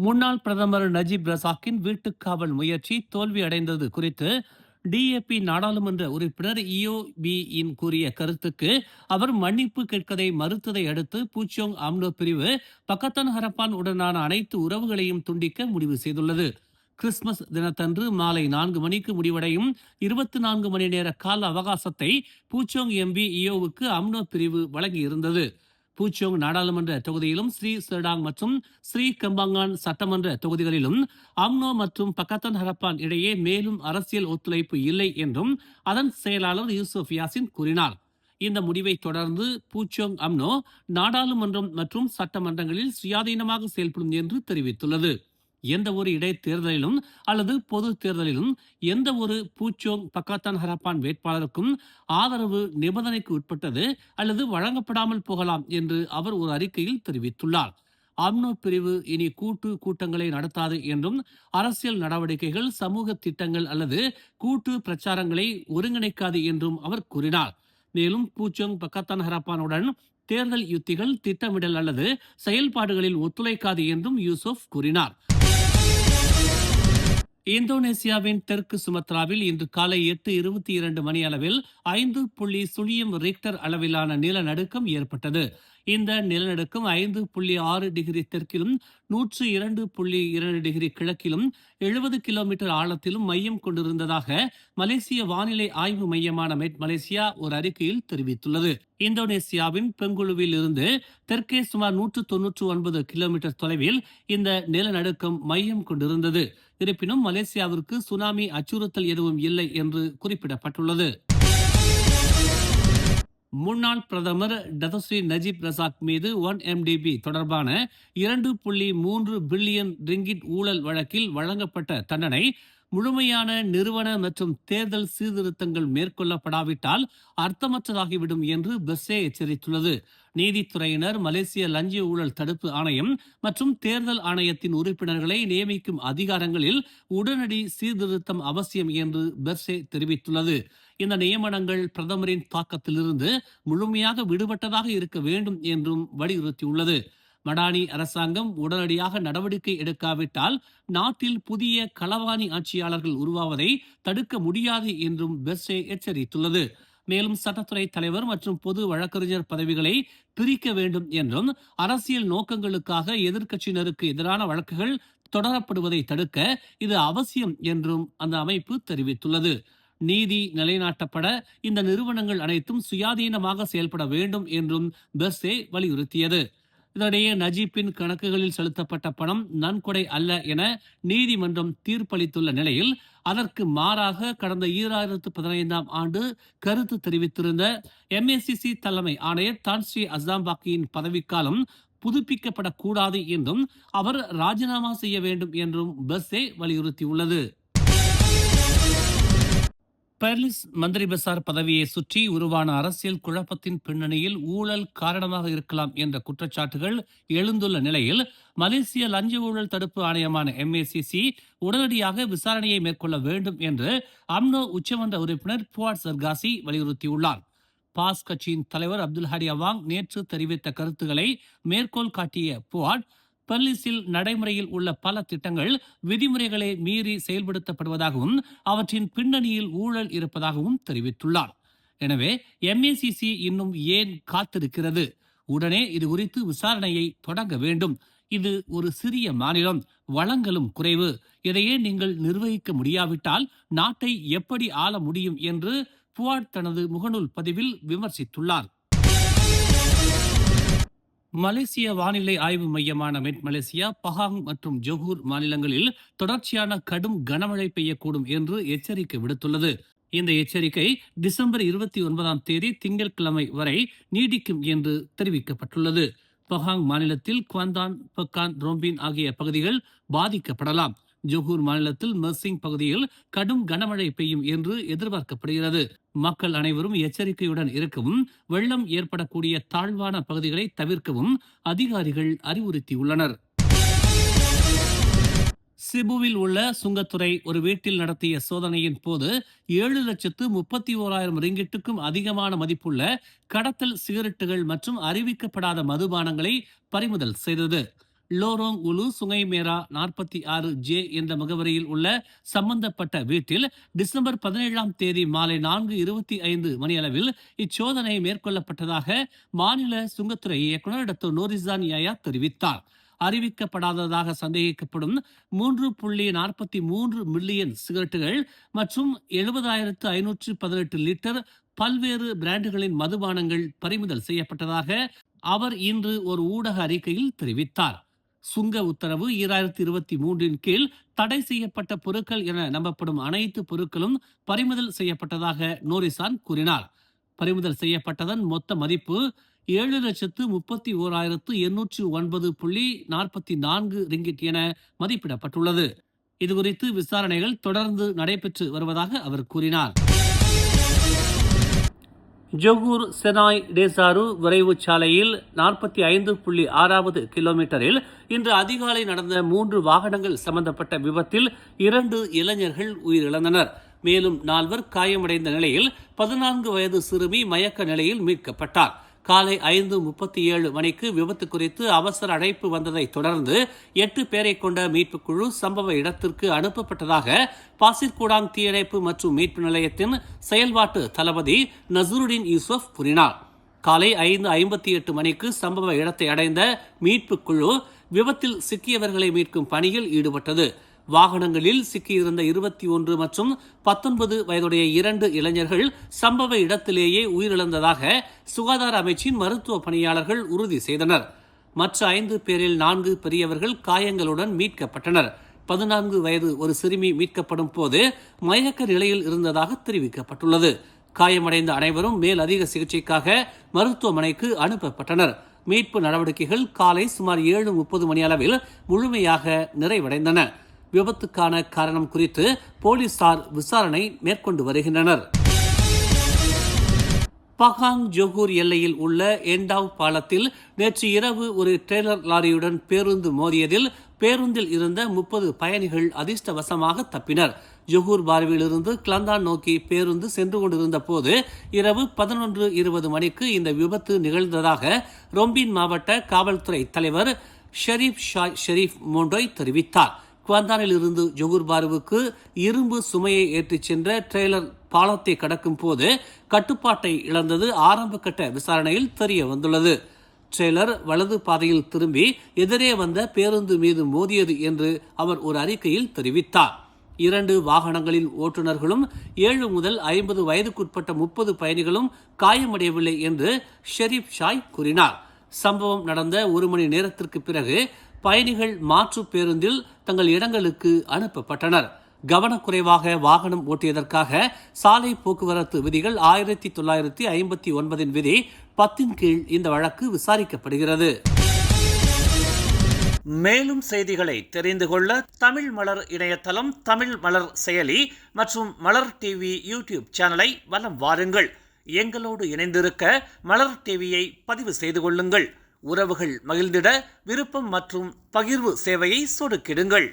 முன்னாள் பிரதமர் நஜீப் ரசாக்கின் வீட்டுக்காவல் முயற்சி தோல்வியடைந்தது குறித்து டிஏபி நாடாளுமன்ற உறுப்பினர் இஓபியின் கூறிய கருத்துக்கு அவர் மன்னிப்பு கேட்கதை மறுத்ததை அடுத்து பூச்சோங் அம்னோ பிரிவு பக்கத்தன் ஹரப்பான் உடனான அனைத்து உறவுகளையும் துண்டிக்க முடிவு செய்துள்ளது. கிறிஸ்துமஸ் தினத்தன்று மாலை 4 மணிக்கு முடிவடையும் 24 மணி நேர கால அவகாசத்தை பூச்சோங் எம்பி இயோவுக்கு அம்னோ பிரிவு வழங்கியிருந்தது. பூச்சோங் நாடாளுமன்ற தொகுதியிலும் ஸ்ரீ செர்டாங் மற்றும் ஸ்ரீ கம்பாங்கான் சட்டமன்ற தொகுதிகளிலும் அம்னோ மற்றும் பக்கத்தன் ஹரப்பான் இடையே மேலும் அரசியல் ஒத்துழைப்பு இல்லை என்றும் அதன் செயலாளர் யூசுப் யாசின் கூறினார். இந்த முடிவை தொடர்ந்து பூச்சோங் அம்னோ நாடாளுமன்றம் மற்றும் சட்டமன்றங்களில் சுயாதீனமாக செயல்படும் என்று தெரிவித்துள்ளது. எந்த ஒரு இடைத்தேர்தலிலும் அல்லது பொது தேர்தலிலும் எந்த ஒரு பூச்சோங் பக்காத்தான் ஹரப்பான் வேட்பாளருக்கும் ஆதரவு நிபந்தனைக்கு உட்பட்டது அல்லது வழங்கப்படாமல் போகலாம் என்று அவர் ஒரு அறிக்கையில் தெரிவித்துள்ளார். அம்னோ பிரிவு இனி கூட்டங்களை நடத்தாது என்றும் அரசியல் நடவடிக்கைகள், சமூக திட்டங்கள் அல்லது கூட்டு பிரச்சாரங்களை ஒருங்கிணைக்காது என்றும் அவர் கூறினார். மேலும் பூச்சோங் பக்காத்தான் ஹரப்பானுடன் தேர்தல் யுத்திகள், திட்டமிடல் அல்லது செயல்பாடுகளில் ஒத்துழைக்காது என்றும் யூசுப் கூறினார். இந்தோனேசியாவின் தெற்கு சுமத்ராவில் இன்று காலை 8:22 மணி அளவில் 5.0 ரிக்டர் அளவிலான நிலநடுக்கம் ஏற்பட்டது. இந்த நிலநடுக்கம் 5.6 டிகிரி தெற்கிலும் 102.2 டிகிரி கிழக்கிலும் 70 கிலோமீட்டர் ஆழத்திலும் மையம் கொண்டிருந்ததாக மலேசிய வானிலை ஆய்வு மையமான மெட் மலேசியா ஒரு அறிக்கையில் தெரிவித்துள்ளது. இந்தோனேசியாவின் பெங்குலுவில் இருந்து தெற்கே சுமார் 199 கிலோமீட்டர் தொலைவில் இந்த நிலநடுக்கம் மையம் கொண்டிருந்தது. இருப்பினும் மலேசியாவிற்கு சுனாமி அச்சுறுத்தல் எதுவும் இல்லை என்று குறிப்பிடப்பட்டுள்ளது. முன்னாள் பிரதமர் டதஸ்ரீ நஜீப் ரசாக் மீது 1MDB தொடர்பான 2.3 பில்லியன் ரிங்கிட் ஊழல் வழக்கில் வழங்கப்பட்ட தண்டனை முழுமையான நிறுவன மற்றும் தேர்தல் சீர்திருத்தங்கள் மேற்கொள்ளப்படாவிட்டால் அர்த்தமற்றதாகிவிடும் என்று பெர்சே எச்சரித்துள்ளது. நீதித்துறையினர் மலேசிய லஞ்ச ஊழல் தடுப்பு ஆணையம் மற்றும் தேர்தல் ஆணையத்தின் உறுப்பினர்களை நியமிக்கும் அதிகாரங்களில் உடனடி சீர்திருத்தம் அவசியம் என்று பெர்சே தெரிவித்துள்ளது. இந்த நியமனங்கள் பிரதமரின் தாக்கத்திலிருந்து முழுமையாக விடுபட்டதாக இருக்க வேண்டும் என்றும் வலியுறுத்தியுள்ளது. மடானி அரசாங்கம் உடனடியாக நடவடிக்கை எடுக்காவிட்டால் நாட்டில் புதிய களவாணி ஆட்சியாளர்கள் உருவாவதை தடுக்க முடியாது என்றும் பெர்சே எச்சரித்துள்ளது. மேலும் சட்டத்துறை தலைவர் மற்றும் பொது வழக்கறிஞர் பதவிகளை பிரிக்க வேண்டும் என்றும் அரசியல் நோக்கங்களுக்காக எதிர்க்கட்சியினருக்கு எதிரான வழக்குகள் தொடரப்படுவதை தடுக்க இது அவசியம் என்றும் அந்த அமைப்பு தெரிவித்துள்ளது. நீதி நிலைநாட்டப்பட இந்த நிறுவனங்கள் அனைத்தும் சுயாதீனமாக செயல்பட வேண்டும் என்றும் பெர்சே வலியுறுத்தியது. இதனிடையே நஜீப்பின் கணக்குகளில் செலுத்தப்பட்ட பணம் நன்கொடை அல்ல என நீதிமன்றம் தீர்ப்பளித்துள்ள நிலையில் அதற்கு மாறாக கடந்த 2015ஆம் ஆண்டு கருத்து தெரிவித்திருந்த MACC தலைமை ஆணையர் தான்ஸ்ரீ அஸ்தாம்பாக்கியின் பதவிக்காலம் புதுப்பிக்கப்படக்கூடாது என்றும் அவர் ராஜினாமா செய்ய வேண்டும் என்றும் பெர்சே வலியுறுத்தியுள்ளது. பெர்லிஸ் மந்திரி பசார் பதவியை சுற்றி உருவான அரசியல் குழப்பத்தின் பின்னணியில் ஊழல் காரணமாக இருக்கலாம் என்ற குற்றச்சாட்டுகள் எழுந்துள்ள நிலையில் மலேசிய லஞ்ச ஊழல் தடுப்பு ஆணையமான MACC உடனடியாக விசாரணையை மேற்கொள்ள வேண்டும் என்று அம்னோ உச்சமன்ற உறுப்பினர் புவாட் சர்காசி வலியுறுத்தியுள்ளார். பாஸ் கட்சியின் தலைவர் அப்துல் ஹரி அவாங் நேற்று தெரிவித்த கருத்துக்களை மேற்கோள் காட்டிய புவாட், பெர்லிஸில் நடைமுறையில் உள்ள பல திட்டங்கள் விதிமுறைகளை மீறி செயல்படுத்தப்படுவதாகவும் அவற்றின் பின்னணியில் ஊழல் இருப்பதாகவும் தெரிவித்துள்ளார். எனவே MACC இன்னும் ஏன் காத்திருக்கிறது? உடனே இது குறித்து விசாரணையை தொடங்க வேண்டும். இது ஒரு சிறிய மாநிலம், வளங்களும் குறைவு. இதையே நீங்கள் நிர்வகிக்க முடியாவிட்டால் நாட்டை எப்படி ஆள முடியும் என்று புவாட் தனது முகநூல் பதிவில் விமர்சித்துள்ளார். மலேசிய வானிலை ஆய்வு மையமான மெட் மலேசியா பஹாங் மற்றும் ஜொஹூர் மாநிலங்களில் தொடர்ச்சியான கடும் கனமழை பெய்யக்கூடும் என்று எச்சரிக்கை விடுத்துள்ளது. இந்த எச்சரிக்கை டிசம்பர் 29ஆம் தேதி திங்கட்கிழமை வரை நீடிக்கும் என்று தெரிவிக்கப்பட்டுள்ளது. பஹாங் மாநிலத்தில் குவாந்தான், பக்கான், ரோம்பின் ஆகிய பகுதிகள் பாதிக்கப்படலாம். ஜொஹூர் மாநிலத்தில் மெர்சிங் பகுதியில் கடும் கனமழை பெய்யும் என்று எதிர்பார்க்கப்படுகிறது. மக்கள் அனைவரும் எச்சரிக்கையுடன் இருக்கவும், வெள்ளம் ஏற்படக்கூடிய தாழ்வான பகுதிகளை தவிர்க்கவும் அதிகாரிகள் அறிவுறுத்தியுள்ளனர். சிபுவில் உள்ள சுங்கத்துறை ஒரு வீட்டில் நடத்திய சோதனையின் போது 7,31,000 ரிங்கிட்டுக்கும் அதிகமான மதிப்புள்ள கடத்தல் சிகரெட்டுகள் மற்றும் அறிவிக்கப்படாத மதுபானங்களை பறிமுதல் செய்தது. லோரோங் உலு சுங்கைமேரா 46 ஜே என்ற முகவரியில் உள்ள சம்பந்தப்பட்ட வீட்டில் டிசம்பர் 17ஆம் தேதி மாலை 4:25 மணியளவில் இச்சோதனை மேற்கொள்ளப்பட்டதாக மாநில சுங்கத்துறை இயக்குநர் டாக்டர் நூரிசான் யாயா தெரிவித்தார். அறிவிக்கப்படாததாக சந்தேகிக்கப்படும் 3.43 மில்லியன் சிகரெட்டுகள் மற்றும் 70,518 லிட்டர் பல்வேறு பிராண்டுகளின் மதுபானங்கள் பறிமுதல் செய்யப்பட்டதாக அவர் இன்று ஒரு ஊடக அறிக்கையில் தெரிவித்தார். சுங்க உத்தரவு 2023 கீழ் தடை செய்யப்பட்ட பொருட்கள் என நம்பப்படும் அனைத்து பொருட்களும் பறிமுதல் செய்யப்பட்டதாக நோரிசான் கூறினார். பறிமுதல் செய்யப்பட்டதன் மொத்த மதிப்பு 7,31,809.44 ரிங்கிட் என மதிப்பிடப்பட்டுள்ளது. இதுகுறித்து விசாரணைகள் தொடர்ந்து நடைபெற்று வருவதாக அவர் கூறினார். ஜொகூர் செனாய் டேசாரு விரைவு சாலையில் 45.6வது கிலோமீட்டரில் இன்று அதிகாலை நடந்த 3 வாகனங்கள் சம்பந்தப்பட்ட விபத்தில் 2 இளைஞர்கள் உயிரிழந்தனர். மேலும் 4 காயமடைந்த நிலையில் 14 வயது சிறுமி மயக்க நிலையில் மீட்கப்பட்டார். காலை 5:37 மணிக்கு விபத்து குறித்து அவசர அழைப்பு வந்ததை தொடர்ந்து 8 பேரை கொண்ட மீட்புக் குழு சம்பவ இடத்திற்கு அனுப்பப்பட்டதாக பாசிர்கூடாங் தீயணைப்பு மற்றும் மீட்பு நிலையத்தின் செயல்பாட்டு தளபதி நசருடின் யூசுப் கூறினார். காலை 5:58 மணிக்கு சம்பவ இடத்தை அடைந்த மீட்புக் குழு விபத்தில் சிக்கியவர்களை மீட்கும் பணியில் ஈடுபட்டது. வாகனங்களில் சிக்கியிருந்த 21 மற்றும் 19 வயதுடைய 2 இளைஞர்கள் சம்பவ இடத்திலேயே உயிரிழந்ததாக சுகாதார அமைச்சின் மருத்துவ பணியாளர்கள் உறுதி செய்தனர். மற்ற 5 பேரில் 4 பெரியவர்கள் காயங்களுடன் மீட்கப்பட்டனர். 14 வயது ஒரு சிறுமி மீட்கப்படும் போது மயக்க நிலையில் இருந்ததாக தெரிவிக்கப்பட்டுள்ளது. காயமடைந்த அனைவரும் மேலதிக சிகிச்சைக்காக மருத்துவமனைக்கு அனுப்பப்பட்டனர். மீட்பு நடவடிக்கைகள் காலை சுமார் 7:30 மணி அளவில் முழுமையாக நிறைவடைந்தன. விபத்துக்கான காரணம் குறித்து போலீசார் விசாரணை மேற்கொண்டு வருகின்றனர். பகாங் ஜொகூர் எல்லையில் உள்ள எண்டாவ் பாலத்தில் நேற்று இரவு ஒரு ட்ரெய்லர் லாரியுடன் பேருந்து மோதியதில் பேருந்தில் இருந்த 30 பயணிகள் அதிர்ஷ்டவசமாக தப்பினர். ஜொகூர் பார்விலிருந்து கிளந்தான் நோக்கி பேருந்து சென்று கொண்டிருந்த போது இரவு 11:20 மணிக்கு இந்த விபத்து நிகழ்ந்ததாக ரொம்பின் மாவட்ட காவல்துறை தலைவர் ஷெரீப் ஷாய் ஷெரீப் மோண்டோய் தெரிவித்தார். குவாந்தானில் இருந்து ஜொகூர் பாருவுக்கு இரும்பு சுமையை ஏற்றிச் சென்ற ட்ரெய்லர் பாலத்தை கடக்கும் போது கட்டுப்பாட்டை இழந்தது ஆரம்ப கட்ட விசாரணையில் தெரிய வந்துள்ளது. ட்ரெய்லர் வலது பாதையில் திரும்பி எதிரே வந்த பேருந்து மீது மோதியது என்று அவர் ஒரு அறிக்கையில் தெரிவித்தார். 2 வாகனங்களின் ஓட்டுநர்களும் 7 முதல் 50 வயதுக்குட்பட்ட 30 பயணிகளும் காயமடையவில்லை என்று ஷெரீப் ஷாய் கூறினார். சம்பவம் நடந்த 1 மணி நேரத்திற்கு பிறகு பயணிகள் மாற்று பேருந்தில் தங்கள் இடங்களுக்கு அனுப்பப்பட்டனர். கவனக்குறைவாக வாகனம் ஓட்டியதற்காக சாலை போக்குவரத்து விதிகள் 1959 விதி 10 கீழ் இந்த வழக்கு விசாரிக்கப்படுகிறது. மேலும் செய்திகளை தெரிந்து கொள்ள தமிழ் மலர் இணையதளம், தமிழ் மலர் செயலி மற்றும் மலர் டிவி யூடியூப் சேனலை வலம் வாருங்கள். எங்களோடு இணைந்திருக்க மலர் டிவியை பதிவு செய்து கொள்ளுங்கள். உறவுகள் மகிழ்ந்திட விருப்பம் மற்றும் பகிர்வு சேவையை சொடுக்கிடுங்கள்.